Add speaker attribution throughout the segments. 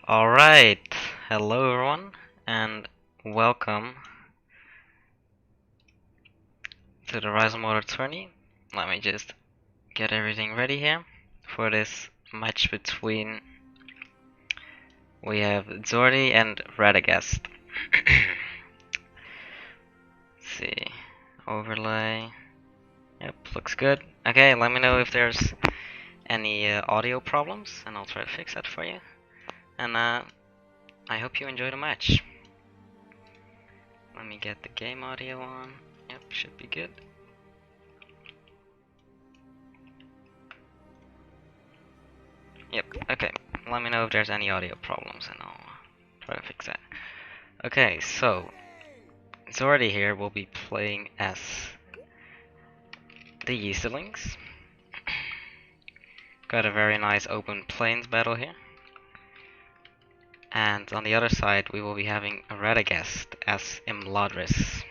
Speaker 1: Alright, hello everyone, and welcome to the Rise of Motor Tourney. Let me just get everything ready here for this match between we have Dzordzy and Radegastl. Let's see, overlay, yep, looks good. Okay, let me know if there's any audio problems, and I'll try to fix that for you. And I hope you enjoy the match. Let me get the game audio on. Yep, should be good. Yep, okay. Let me know if there's any audio problems and I'll try to fix that. Okay, so Dzordzy here will be playing as the Yeastlings. Got a very nice open plains battle here. And on the other side we will be having Radegastl as Imladris.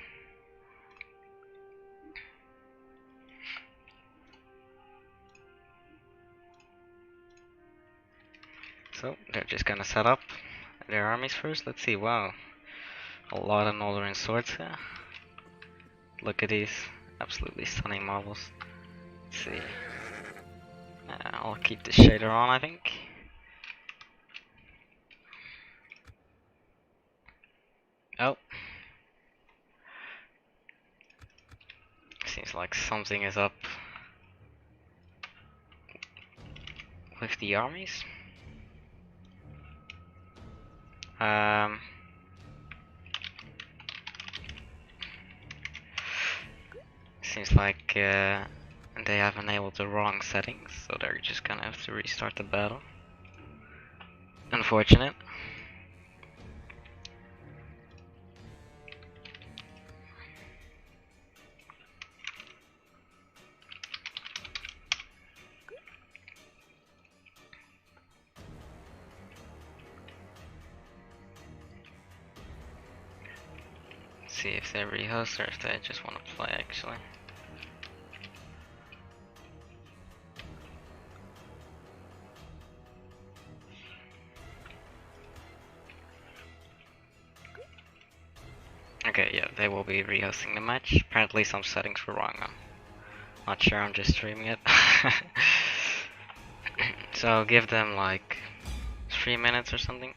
Speaker 1: So they're just gonna set up their armies first. Let's see, wow. A lot of Northern swords here. Look at these absolutely stunning marbles. Let's see. I'll keep the shader on, I think. Oh. Seems like something is up with the armies. Seems like they have enabled the wrong settings, so they're just gonna have to restart the battle. Unfortunate. See if they rehost or if they just want to play actually. Okay, yeah, they will be rehosting the match. Apparently some settings were wrong. I'm not sure, I'm just streaming it. So give them like 3 minutes or something.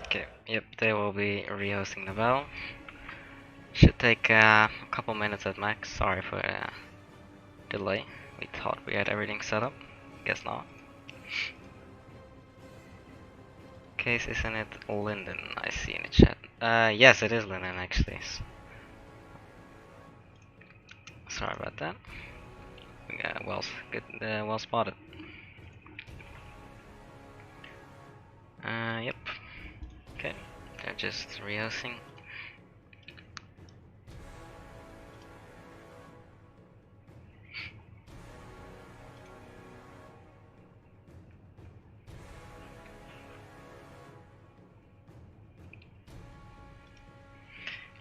Speaker 1: Okay, yep, they will be rehosting the battle. Should take a couple minutes at max. Sorry for the delay. We thought we had everything set up. Guess not. Case, isn't it Lindon? I see in the chat. Yes, it is Lindon actually. Sorry about that. Yeah, well spotted. Yep. Okay, they're just rehosting.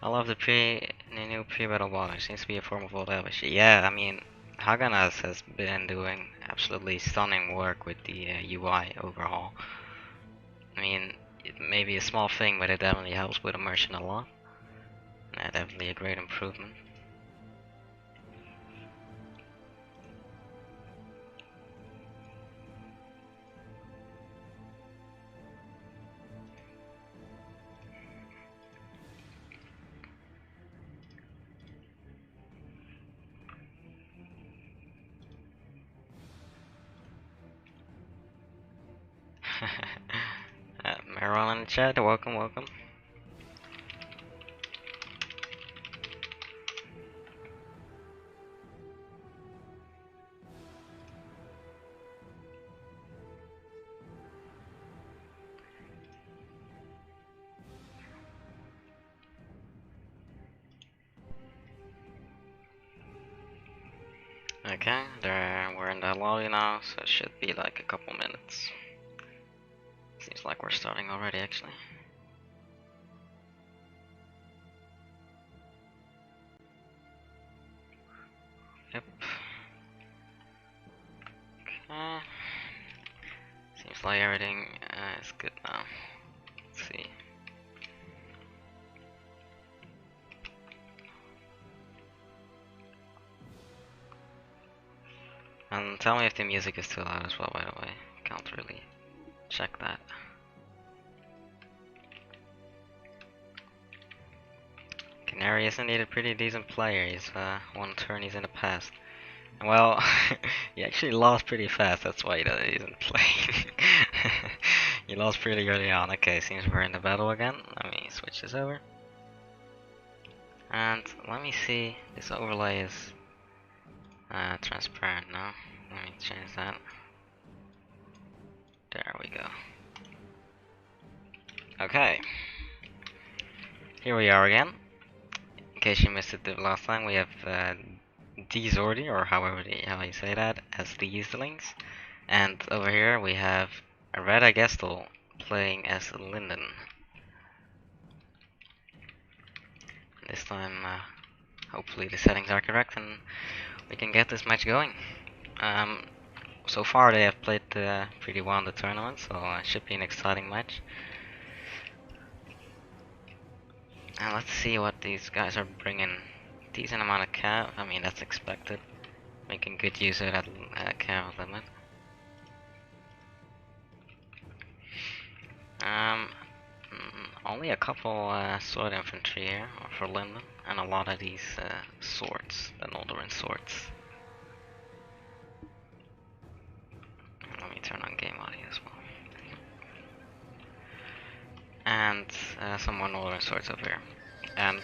Speaker 1: I love the new pre-battle bonus. Seems to be a form of old Elvish. Yeah, I mean, Haganas has been doing absolutely stunning work with the UI overhaul. I mean, it may be a small thing, but it definitely helps with immersion a lot. Definitely a great improvement. Meron in the chat, welcome. Okay, we're in the lobby now, so it should be like a couple minutes. Seems like we're starting already, actually. Yep. Okay. Seems like everything is good now. Let's see. And tell me if the music is too loud as well, by the way. Can't really check that. Canary is indeed a pretty decent player. He's won tourneys in the past. Well, he actually lost pretty fast, that's why he isn't playing. He lost pretty early on. Okay, seems we're in the battle again. Let me switch this over. And let me see, this overlay is transparent now. Let me change that. There we go. Okay. Here we are again. In case you missed it the last time, we have Dzordzy, or how you say that, as the Easterlings. And over here we have Radegastl playing as Lindon. This time, hopefully the settings are correct and we can get this match going. So far they have played pretty well in the tournament, so it should be an exciting match. And let's see what these guys are bringing. Decent amount of cav, I mean that's expected. Making good use of that cav limit. Only a couple sword infantry here for Lindon, and a lot of these swords, the Northern swords. Let me turn on game audio as well. And some more Northern swords over here. And,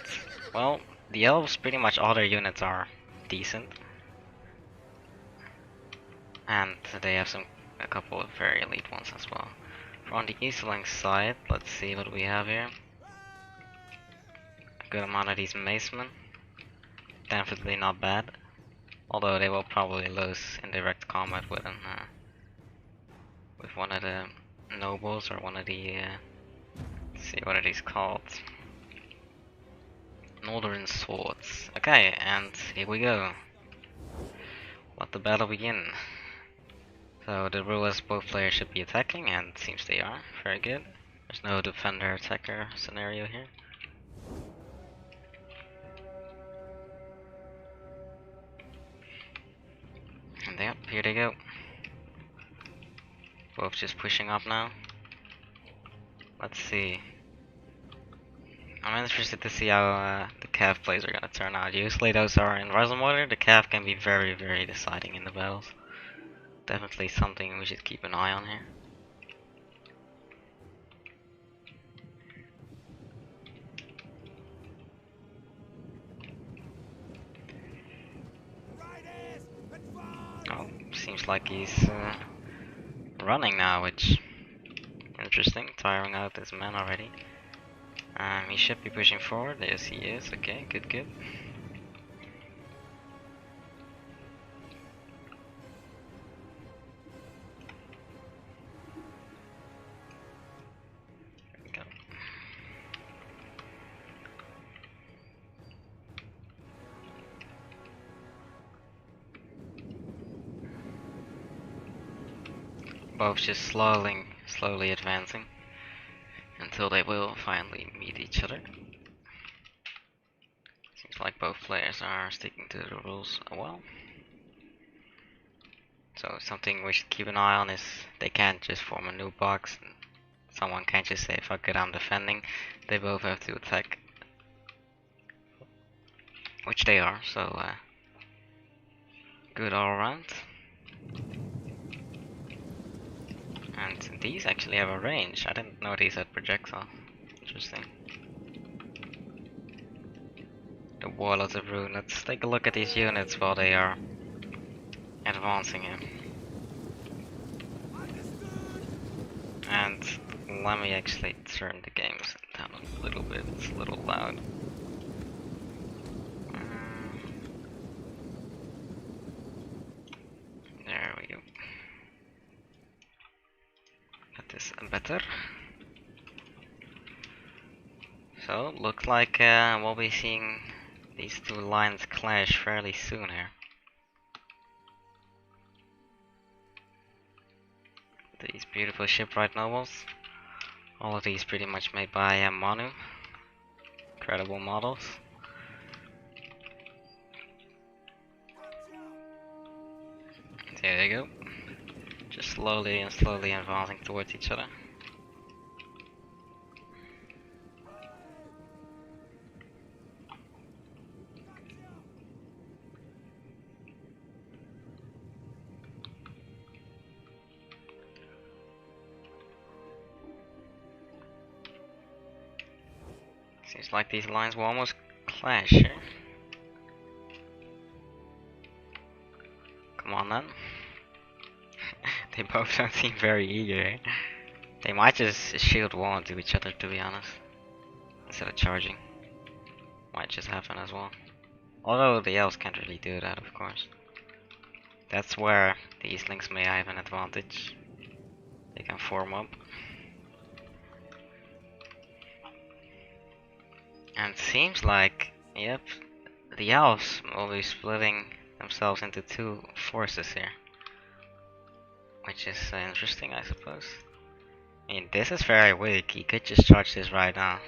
Speaker 1: well, the elves, pretty much all their units are decent. And they have a couple of very elite ones as well. On the Easterling side, let's see what we have here. A good amount of these macemen. Definitely not bad. Although they will probably lose in direct combat with one of the nobles or one of the let's see, what are these called? Northern swords. Okay, and here we go. Let the battle begin. So the rule is both players should be attacking, and it seems they are. Very good. There's no defender attacker scenario here. And yep, here they go. Both just pushing up now. Let's see. I'm interested to see how the cav plays are gonna turn out. Usually those are in Russell order. The cav can be very, very deciding in the battles. Definitely something we should keep an eye on here. Oh, seems like he's running now, which interesting, tiring out his men already. He should be pushing forward. Yes, he is. Okay, good, good. There we go. Both just slowly advancing until they will finally meet each other. Seems like both players are sticking to the rules well. So something we should keep an eye on is they can't just form a new box. Someone can't just say, fuck it, I'm defending. They both have to attack. Which they are, so good all around. And these actually have a range. I didn't know these had projectile. Interesting. The Warlords of Rune. Let's take a look at these units while they are advancing here. And let me actually turn the games down a little bit. It's a little loud. is better. So, looks like we'll be seeing these two lines clash fairly soon here. These beautiful shipwright nobles. All of these pretty much made by Manu. Incredible models. There they go. Just slowly and slowly advancing towards each other. Seems like these lines will almost clash here. Come on then. They both don't seem very eager. They might just shield wall into each other, to be honest, instead of charging. Might just happen as well. Although the elves can't really do that, of course. That's where the Eastlings may have an advantage. They can form up. And it seems like, yep, the elves will be splitting themselves into two forces here. Which is interesting, I suppose. I mean, this is very weak. He could just charge this right now.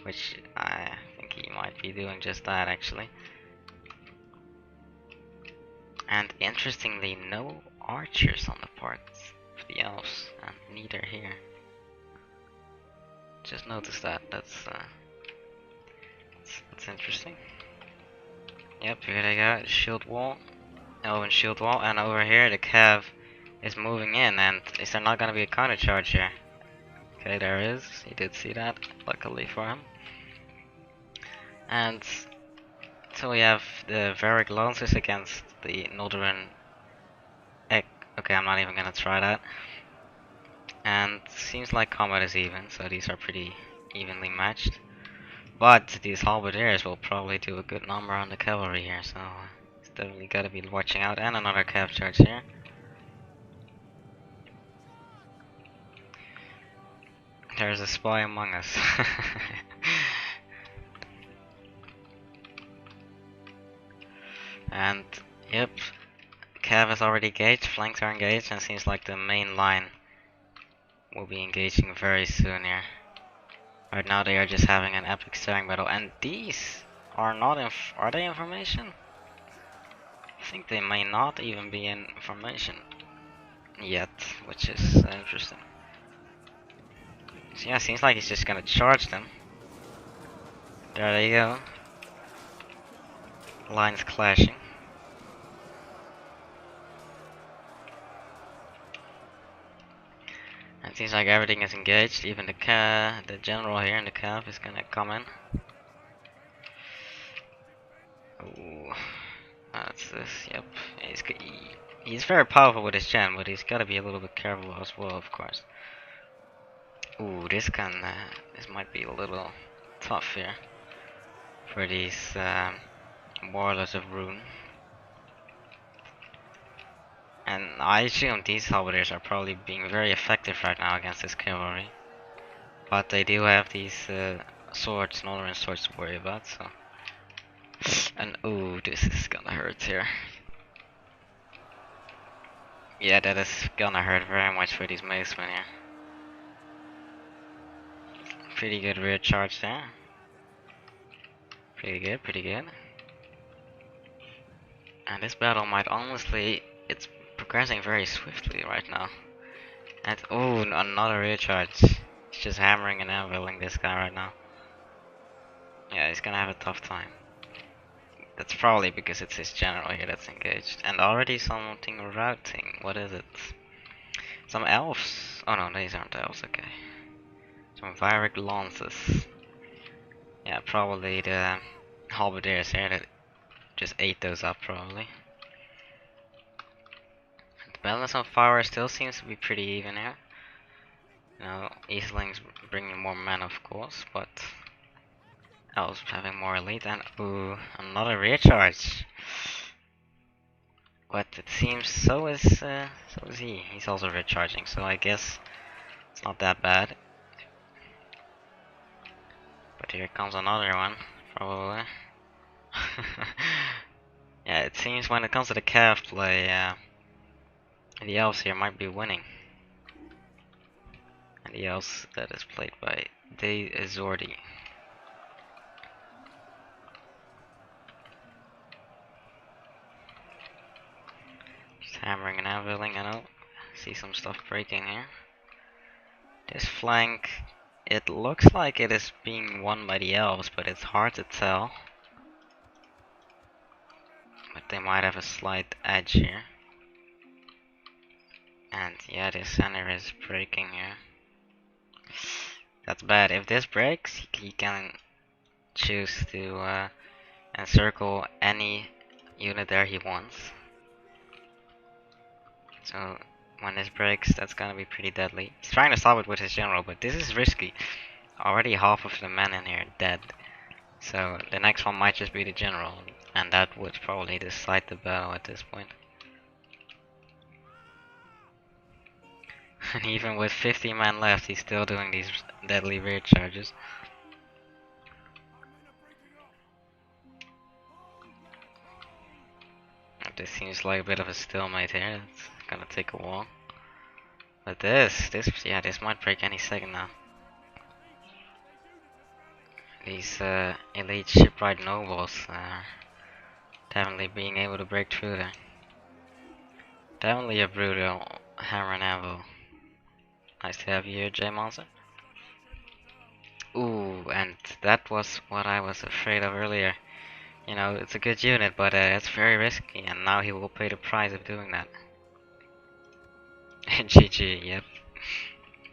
Speaker 1: Which I think he might be doing just that, actually. And interestingly, no archers on the parts of the elves, and neither here. Just noticed that. That's interesting. Yep, here they go. Shield wall, elven shield wall, and over here the cav is moving in. And is there not gonna be a counter charge here? Okay, there is. He did see that, luckily for him. And so we have the Varric Lancers against the Northern Egg. Okay, I'm not even gonna try that. And seems like combat is even, so these are pretty evenly matched. But these halberdiers will probably do a good number on the cavalry here, so it's definitely gotta be watching out. And another cav charge here. There's a spy among us. And yep, cav is already engaged, flanks are engaged, and seems like the main line will be engaging very soon here. Right now they are just having an epic staring battle, and these are not are they in formation? I think they may not even be in formation yet, which is interesting. So yeah, seems like he's just gonna charge them. There they go. Lines clashing. It seems like everything is engaged, even the general here in the cav is gonna come in. Ooh, that's this, yep. He's very powerful with his gen, but he's gotta be a little bit careful as well, of course. Ooh, this might be a little tough here for these warlords of Rune. And I assume these halberdiers are probably being very effective right now against this cavalry. But they do have these swords, Northern swords to worry about, so. And ooh, this is gonna hurt here. Yeah, that is gonna hurt very much for these macemen here. Pretty good rear charge there. Pretty good, pretty good. And this battle might honestly, it's progressing very swiftly right now. And oh, another rear charge. He's just hammering and anviling this guy right now. Yeah, he's gonna have a tough time. That's probably because it's his general here that's engaged. And already something routing. What is it? Some elves. Oh no, these aren't elves, okay. Some Varric lances. Yeah, probably the halberdiers here that just ate those up, probably. The balance of power still seems to be pretty even here. You know, Eastlings bringing more men, of course, but elves having more elite. And ooh, another rear charge. But it seems so is he. He's also recharging, so I guess It's not that bad. But here comes another one, probably. Yeah, it seems when it comes to the calf play, the elves here might be winning. And the elves that is played by Dzordzy. Just hammering and anviling, I know. See some stuff breaking here. This flank, it looks like it is being won by the elves, but it's hard to tell. But they might have a slight edge here. And yeah, the center is breaking here. That's bad. If this breaks, he can choose to encircle any unit there he wants. So when this breaks, that's gonna be pretty deadly. He's trying to stop it with his general, but this is risky. Already half of the men in here dead. So the next one might just be the general, and that would probably decide the battle at this point. And even with 50 men left, he's still doing these deadly rear charges. This seems like a bit of a stalemate here. It's gonna take a while. But this might break any second now. These elite shipwright nobles are definitely being able to break through there. Definitely a brutal hammer and anvil. Nice to have you here, J Monster. Ooh, and that was what I was afraid of earlier. You know, it's a good unit, but it's very risky, and now he will pay the price of doing that. GG, yep.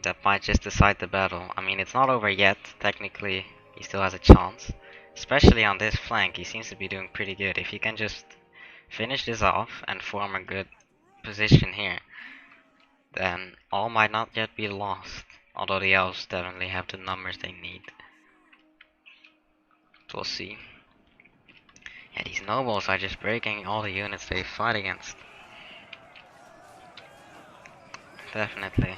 Speaker 1: That might just decide the battle. I mean, it's not over yet. Technically, he still has a chance. Especially on this flank, he seems to be doing pretty good. If he can just finish this off and form a good position here, then all might not yet be lost. Although the elves definitely have the numbers they need. We'll see. Yeah, these nobles are just breaking all the units they fight against. Definitely.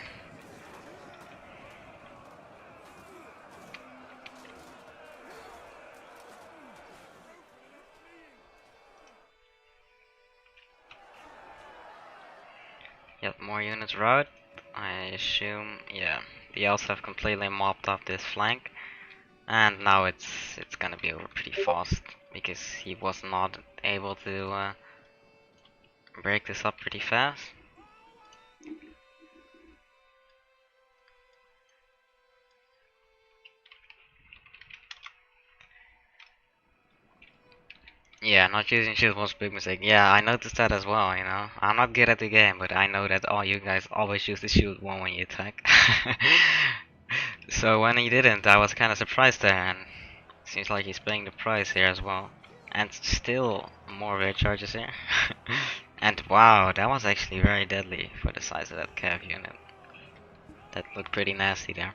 Speaker 1: Yep, more units route. I assume, yeah, the elves have completely mopped up this flank. And now it's gonna be over pretty fast because he was not able to break this up pretty fast. Yeah, not using shield was a big mistake. Yeah, I noticed that as well, you know. I'm not good at the game, but I know that all you guys always use the shield one when you attack. So when he didn't, I was kind of surprised there, and seems like he's paying the price here as well. And still more red charges here. And wow, that was actually very deadly for the size of that cav unit. That looked pretty nasty there.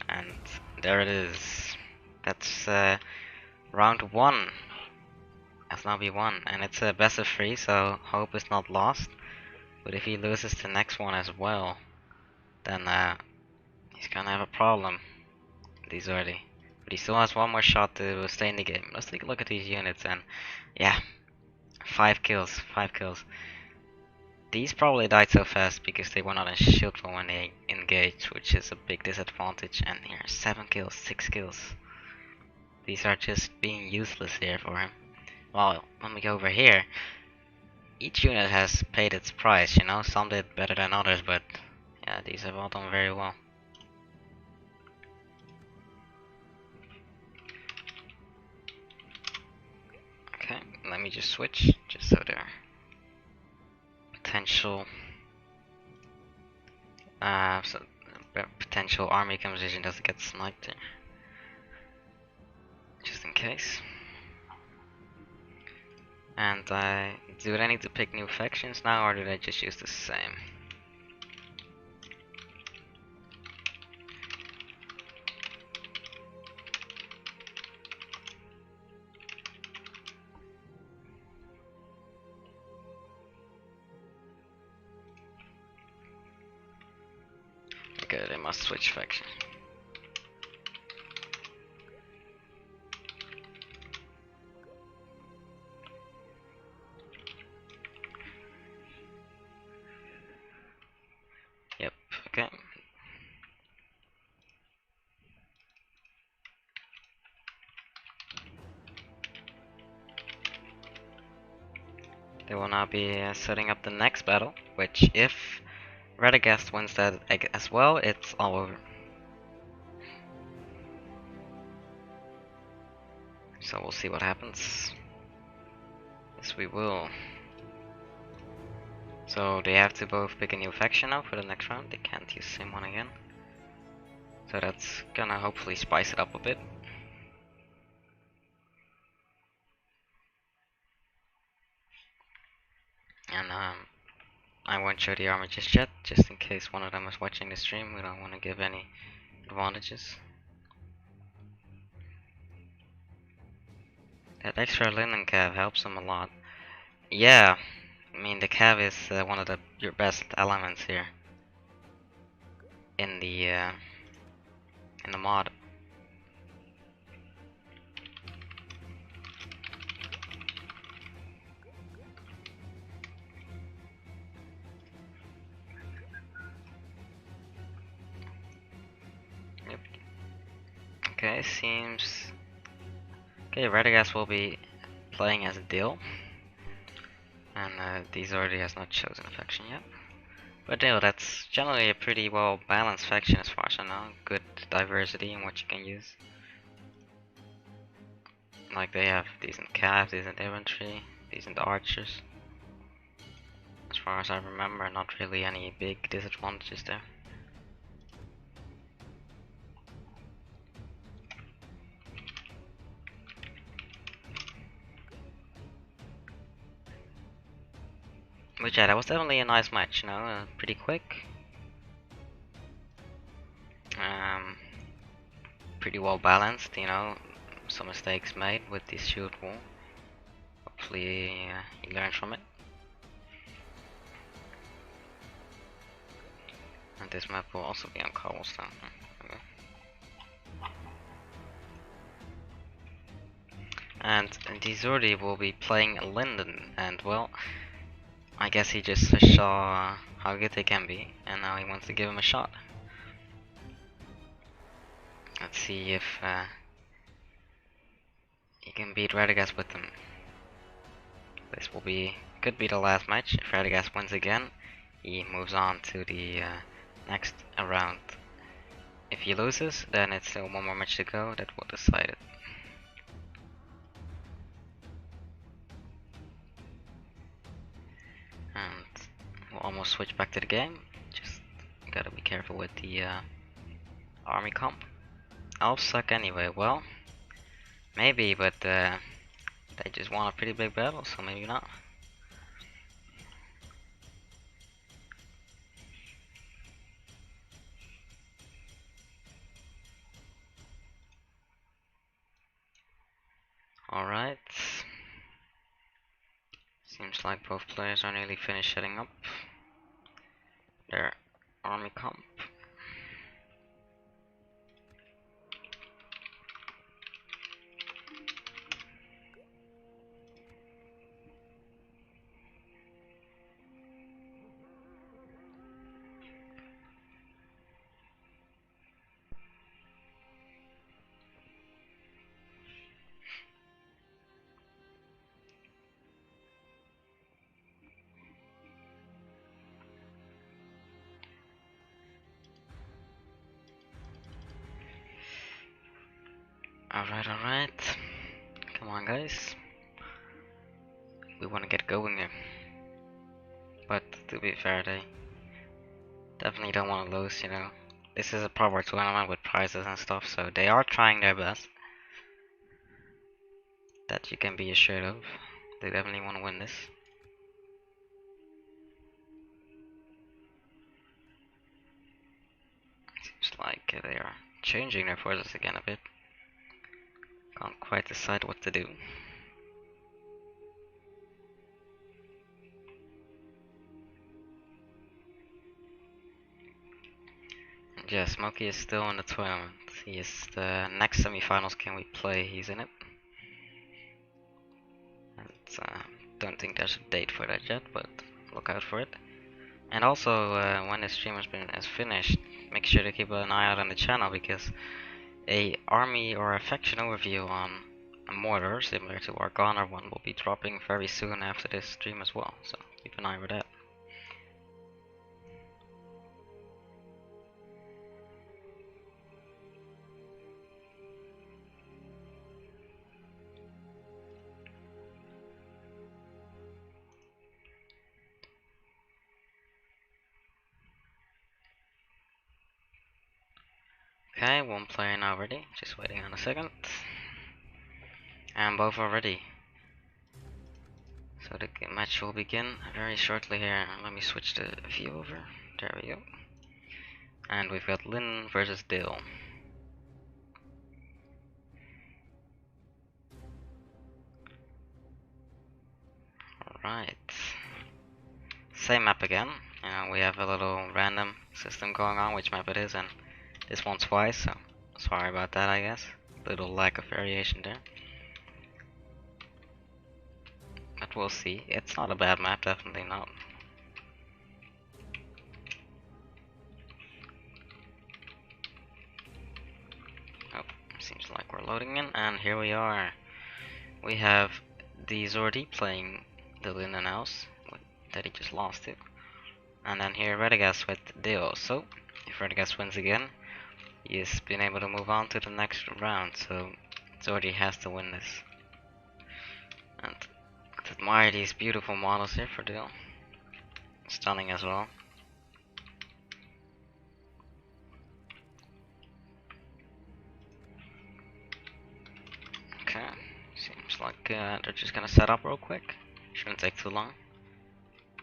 Speaker 1: And there it is. That's round 1. Has now been won. And it's a best of 3, so hope is not lost. But if he loses the next one as well, then he's gonna have a problem. Dzordzy. But he still has one more shot to stay in the game. Let's take a look at these units, and yeah, 5 kills, 5 kills. These probably died so fast because they were not in shield wall when they engaged, which is a big disadvantage. And here, 7 kills, 6 kills. These are just being useless here for him. Well, when we go over here, each unit has paid its price, you know. Some did better than others, but yeah, these have all done very well. Okay, let me just switch, just so there potential potential army composition doesn't get sniped there. Just in case. And do I need to pick new factions now, or do I just use the same? Okay, they must switch faction. Yep, okay. They will now be setting up the next battle, which if Radegastl wins that as well, it's all over. So we'll see what happens. Yes, we will. So they have to both pick a new faction now for the next round. They can't use the same one again. So that's gonna hopefully spice it up a bit. And I won't show the army just yet, just in case one of them is watching the stream. We don't want to give any advantages. That extra Lindon cav helps them a lot. Yeah, I mean the cav is one of your best elements here in the mod. Yep. Okay, seems okay. Radegastl will be playing as a Dill, and Dzordzy has not chosen a faction yet. But Dill, that's generally a pretty well balanced faction as far as I know. Good diversity in what you can use. Like they have decent cav, decent infantry, decent archers. As far as I remember, not really any big disadvantages there. But yeah, that was definitely a nice match, you know, pretty quick. Pretty well balanced, you know, some mistakes made with this shield wall. Hopefully he learns from it. And this map will also be on cobblestone. Okay. And Dzordzy will be playing Lindon, and well, I guess he just saw how good they can be, and now he wants to give him a shot. Let's see if he can beat Radegastl with them. This could be the last match. If Radegastl wins again, he moves on to the next round. If he loses, then it's still one more match to go that will decide it. And we'll almost switch back to the game. Just gotta be careful with the army comp. I'll suck anyway. Well, maybe, but they just won a pretty big battle, so maybe not. Alright. Seems like both players are nearly finished setting up their army comp. Alright. Come on, guys. We want to get going here. But to be fair, they definitely don't want to lose, you know. This is a proper tournament with prizes and stuff, so they are trying their best. That you can be assured of. They definitely want to win this. Seems like they are changing their forces again a bit. Can't quite decide what to do. Yeah, Smokey is still in the tournament. He is the next semifinals can we play, he's in it. And don't think there's a date for that yet, but look out for it. And also, when the stream is finished, make sure to keep an eye out on the channel because a army or a faction overview on a mortar similar to our Ghana one will be dropping very soon after this stream as well. So keep an eye for that. Okay, one player now ready. Just waiting on a second. And both are ready. So the match will begin very shortly here. Let me switch the view over. There we go. And we've got Lindon versus Dill. Alright. Same map again. We have a little random system going on, which map it is, and this one twice, so sorry about that, I guess. Little lack of variation there. But we'll see. It's not a bad map, definitely not. Oh, seems like we're loading in, and here we are. We have the Dzordzy playing the Lindon house that he just lost to. And then here Radegastl with Dio. So, if Radegastl wins again, he's been able to move on to the next round, so Dzordzy has to win this. And admire these beautiful models here for Dio. Stunning as well. Okay, seems like they're just gonna set up real quick. Shouldn't take too long.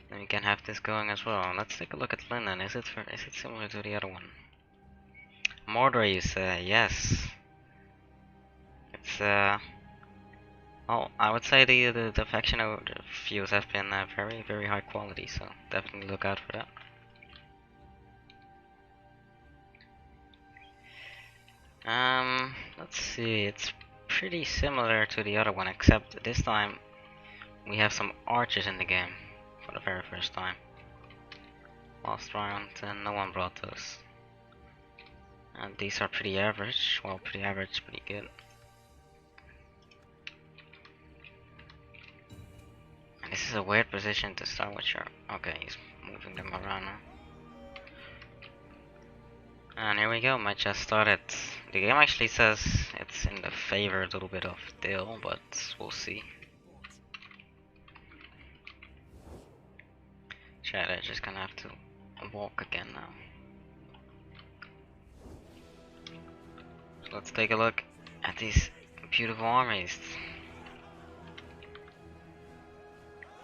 Speaker 1: Then we can have this going as well. Let's take a look at Lindon. Is it similar to the other one? Mortar, you say? Yes. It's well, I would say the faction views have been very high quality, so definitely look out for that. Let's see. It's pretty similar to the other one, except this time we have some archers in the game for the very first time. Last round, and no one brought those. And these are pretty average. Well, pretty average, pretty good. And this is a weird position to start with your. Okay, he's moving them around now. And here we go, match just started. The game actually says it's in the favor a little bit of Dill, but we'll see. Chat, they're just gonna have to walk again now. So let's take a look at these beautiful armies.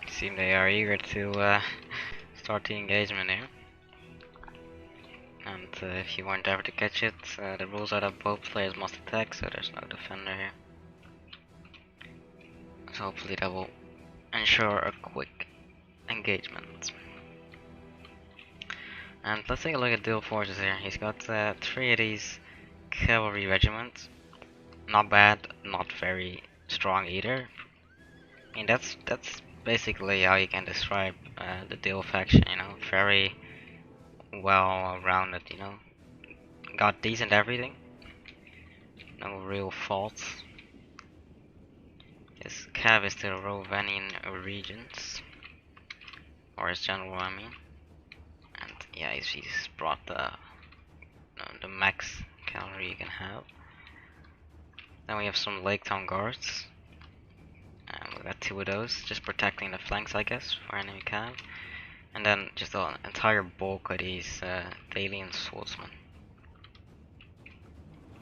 Speaker 1: Seem they are eager to start the engagement here. And if you weren't ever to catch it, the rules are that both players must attack, so there's no defender here. So hopefully that will ensure a quick engagement. And let's take a look at Dill forces here. He's got 3 of these cavalry regiments. Not bad, not very strong either. I mean that's basically how you can describe the Dill faction. You know, very well rounded. You know, got decent everything. No real faults. His cav is the Rovanian regions, or his general, I mean. And yeah, he's brought the max cavalry you can have. Then we have some Lake Town guards. And we got 2 of those, just protecting the flanks, I guess, for enemy cav. And then just an entire bulk of these Thalian swordsmen.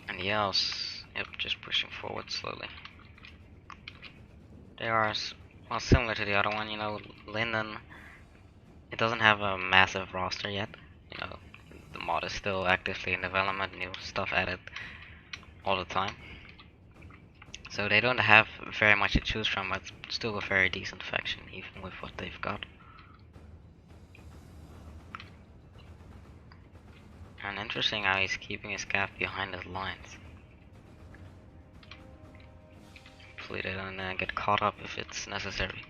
Speaker 1: And the elves, yep, just pushing forward slowly. They are well similar to the other one, you know. Lindon, it doesn't have a massive roster yet. You know, the mod is still actively in development, new stuff added all the time. So they don't have very much to choose from, but still a very decent faction, even with what they've got. And interesting how he's keeping his calf behind his lines. Hopefully they don't get caught up if it's necessary.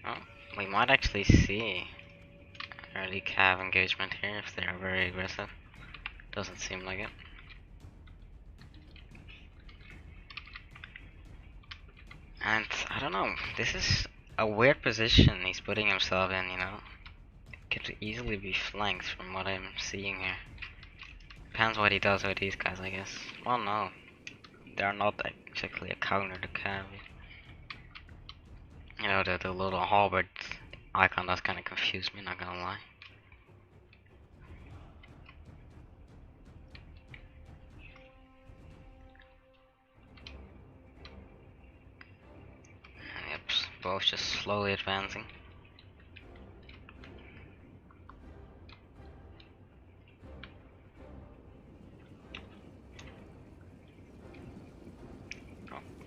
Speaker 1: Oh, we might actually see early calf engagement here if they're very aggressive. Doesn't seem like it. And I don't know, this is a weird position he's putting himself in, you know. Could easily be flanked from what I'm seeing here. Depends what he does with these guys, I guess. Well, no, they're not exactly a counter to cav. You know, the little halberd icon does kind of confuse me, not gonna lie. Yep, both just slowly advancing.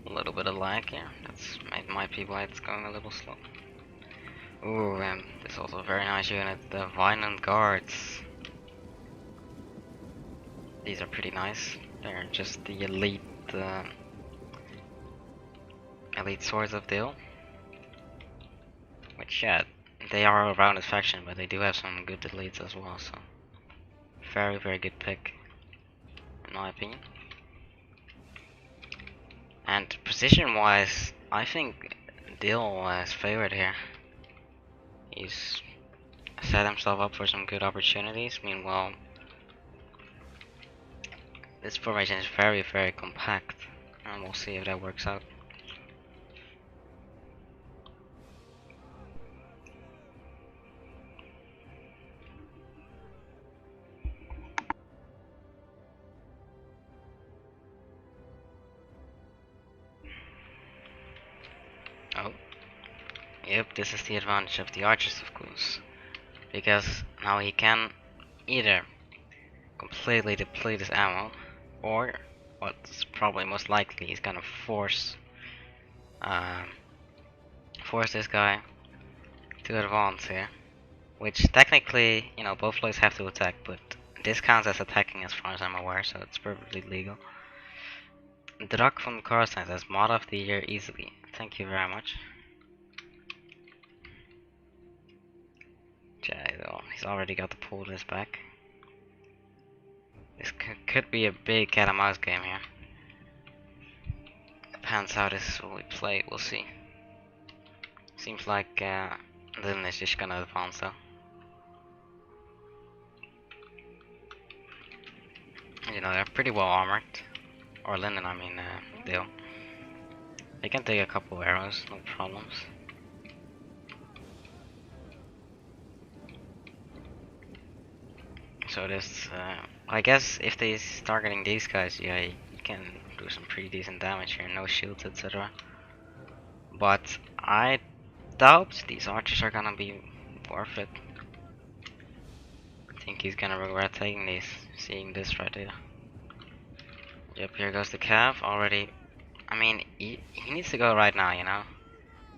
Speaker 1: A little bit of lag here. Might be why it's going a little slow. Ooh, and this is also a very nice unit. The Violent Guards. These are pretty nice. They're just the elite swords of Dil. Which, yeah, they are a rounded faction, but they do have some good elites as well. So, very, very good pick, in my opinion. And position-wise, I think Dil is favored here. He's set himself up for some good opportunities. Meanwhile, this formation is very, very compact, and we'll see if that works out. Oh, yep, this is the advantage of the archers, of course, because now he can either completely deplete his ammo, or what's probably most likely, he's gonna force this guy to advance here. Which technically, you know, both players have to attack, but this counts as attacking as far as I'm aware, so it's perfectly legal. Drak from Karstein says mod of the year easily. Thank you very much. He's already got the pull this back. This could be a big cat and mouse game here. Depends how this will be played, we'll see. Seems like Lindon is just gonna advance though. You know, they're pretty well armored. Or Lindon, I mean, Dil. They can take a couple arrows, no problems. So this, I guess if they start getting these guys, yeah, you can do some pretty decent damage here, no shields, etc. But I doubt these archers are gonna be worth it. I think he's gonna regret taking these, seeing this right here. Yep, here goes the calf already. I mean, he needs to go right now, you know?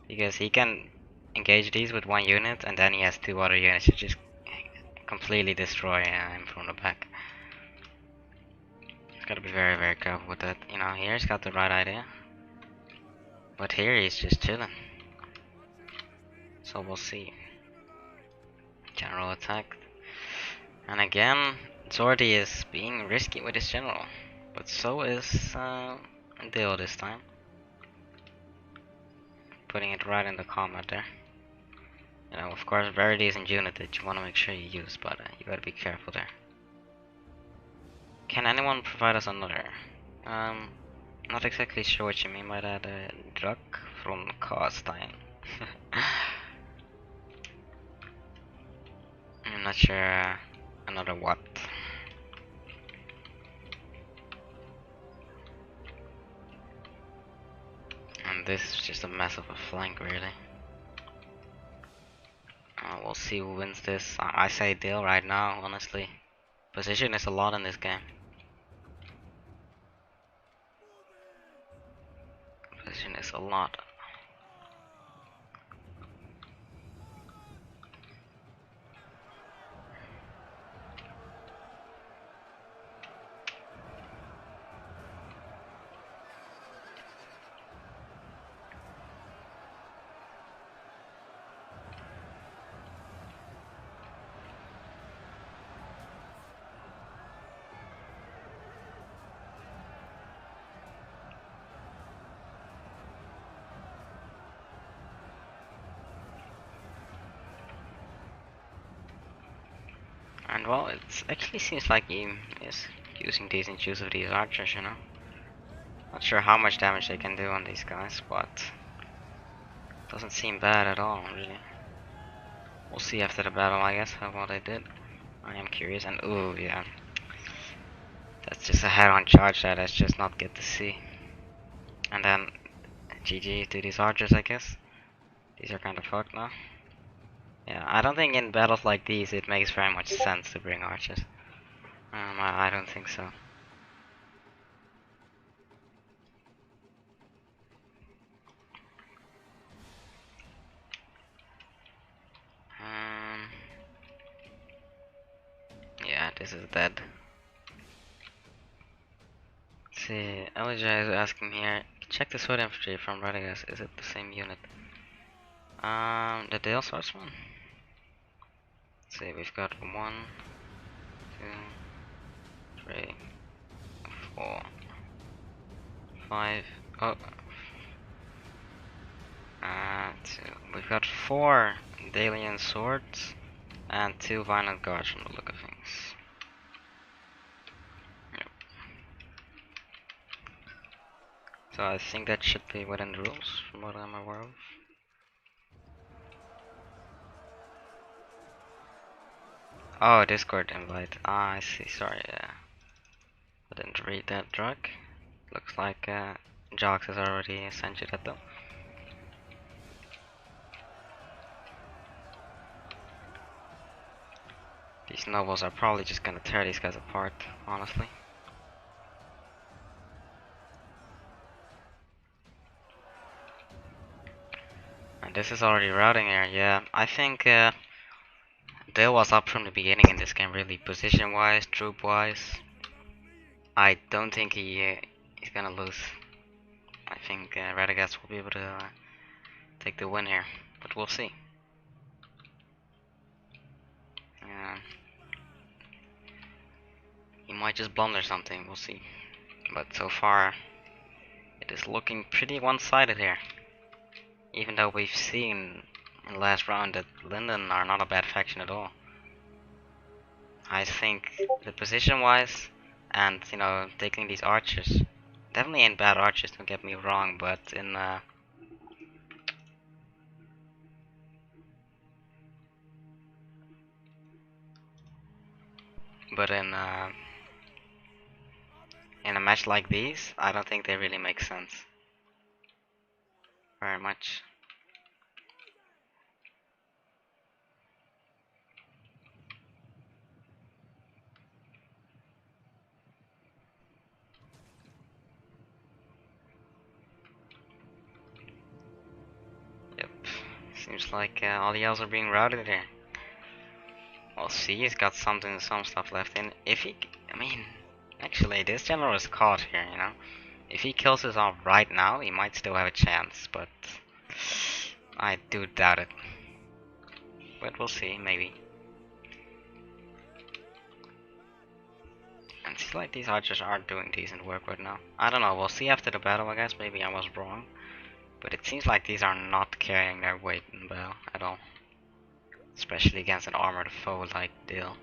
Speaker 1: Because he can engage these with one unit, and then he has two other units to just completely destroy him from the back. He's gotta be very, very careful with that. You know, here he's got the right idea. But here he's just chilling. So we'll see. General attack. And again, Dzordzy is being risky with his general. But so is Dil this time. Putting it right in the combat there. You know, of course, very decent unit that you want to make sure you use, but you gotta be careful there. Can anyone provide us another? Not exactly sure what you mean by that. Drak from Karstein. I'm not sure. Another what? And this is just a mess of a flank, really. We'll see who wins this. I say Dil right now, honestly. Position is a lot in this game. Position is a lot. And well, it actually seems like he is using decent use of these archers, you know. Not sure how much damage they can do on these guys, but doesn't seem bad at all, really. We'll see after the battle, I guess, how well they did. I am curious, and ooh, yeah. That's just a head-on charge that's just not good to see. And then, GG to these archers, I guess. These are kind of fucked now. Yeah, I don't think in battles like these it makes very much sense to bring archers. I don't think so. Yeah, this is dead. Let's see, Elijah is asking here, check the sword infantry from Radegastl, is it the same unit? The Dale Swordsman? Let's see, we've got 1, 2, 3, 4, 5, oh, we've got 4 Dalian swords and 2 violent guards from the look of things. Yep. So I think that should be within the rules, from what I'm aware of. Oh, Discord invite. Ah, I see. Sorry, I didn't read that, drug. Looks like Jox has already sent you that though. These nobles are probably just gonna tear these guys apart, honestly. And this is already routing here, yeah. I think Dale was up from the beginning in this game, really. Position-wise, troop-wise. I don't think he's gonna lose. I think Radegastl will be able to take the win here, but we'll see. He might just blunder something, we'll see. But so far, it is looking pretty one-sided here. Even though we've seen in the last round that Lindon are not a bad faction at all. I think the position-wise, and you know, taking these archers, definitely ain't bad archers, don't get me wrong, but in but in a match like these, I don't think they really make sense very much. Yep, seems like all the elves are being routed here. We'll see, he's got some stuff left in. If he, I mean, actually this general is caught here, you know. If he kills us off right now, he might still have a chance, but I do doubt it. But we'll see, maybe. And it seems like these archers are doing decent work right now. I don't know, we'll see after the battle, I guess. Maybe I was wrong. But it seems like these are not carrying their weight in battle at all. Especially against an armored foe like Dale.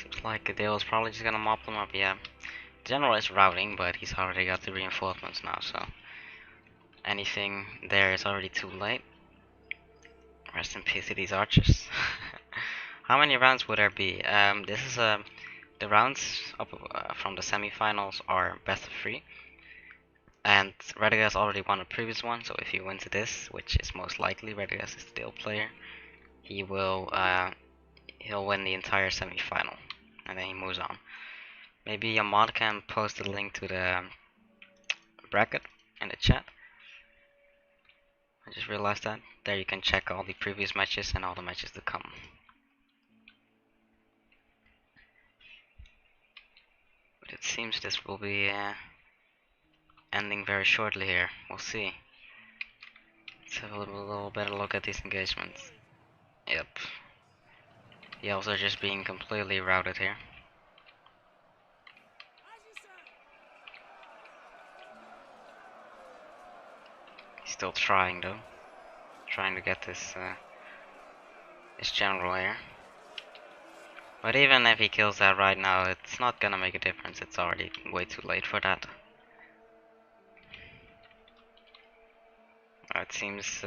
Speaker 1: Seems like Dale's probably just gonna mop them up, yeah. general is routing, but he's already got the reinforcements now, so anything there is already too late. Rest in peace to these archers. How many rounds would there be? This is the rounds up, from the semifinals are best of 3. And Radegastl already won a previous one, so if he wins this, which is most likely, Radegastl is still player, he will he'll win the entire semi-final, and then he moves on. Maybe a mod can post a link to the bracket in the chat. I just realized that. There you can check all the previous matches and all the matches to come. But it seems this will be ending very shortly here. We'll see. Let's have a little better look at these engagements. Yep. The elves are just being completely routed here. He's still trying though. Trying to get this general here. But even if he kills that right now, it's not gonna make a difference. It's already way too late for that. It seems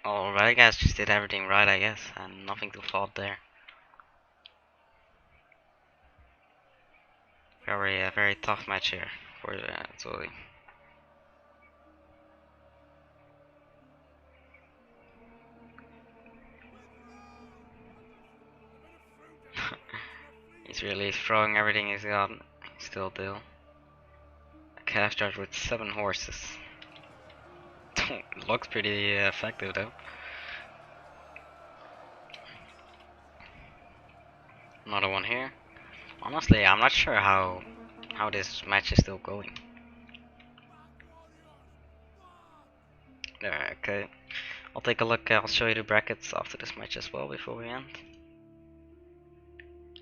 Speaker 1: all right, guys, just did everything right, I guess, and nothing to fault there. Very tough match here for Dzordzy. He's really throwing everything he's got. Still do. A cash charge with 7 horses. Looks pretty effective though. Another one here. Honestly, I'm not sure how this match is still going. Okay, I'll take a look. I'll show you the brackets after this match as well before we end.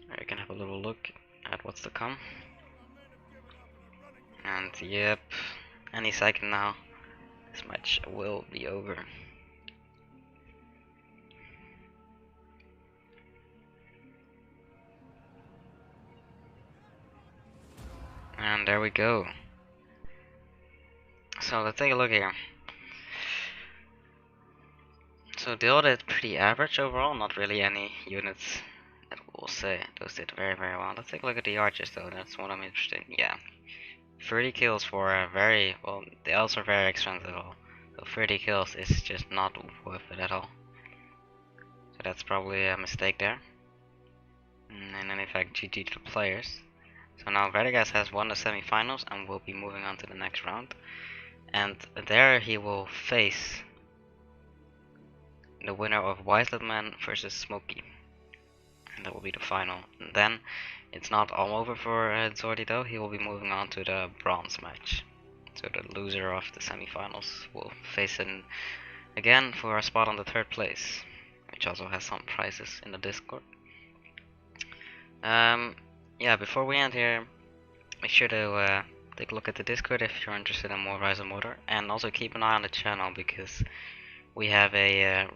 Speaker 1: There you can have a little look at what's to come. And yep, any second now, this match will be over. And there we go. So let's take a look here. So the order is pretty average overall, not really any units that we'll say. Those did very well. Let's take a look at the archers though, that's what I'm interested in. Yeah. 30 kills for a very, well, the elves are very expensive. So 30 kills is just not worth it at all. So that's probably a mistake there. And in fact, GG to the players. So now Radegastl has won the semifinals and will be moving on to the next round. And there he will face the winner of Wiseletman versus Smokey. And that will be the final. And then it's not all over for Dzordzy though, he will be moving on to the bronze match. So the loser of the semifinals will face him again for a spot on the 3rd place, which also has some prizes in the Discord. Yeah, before we end here, make sure to take a look at the Discord if you're interested in more Rise of Mordor, and also keep an eye on the channel because we have a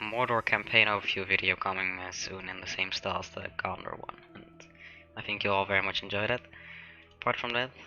Speaker 1: Mordor campaign overview video coming soon in the same style as the Gondor one, and I think you all very much enjoyed it. Apart from that,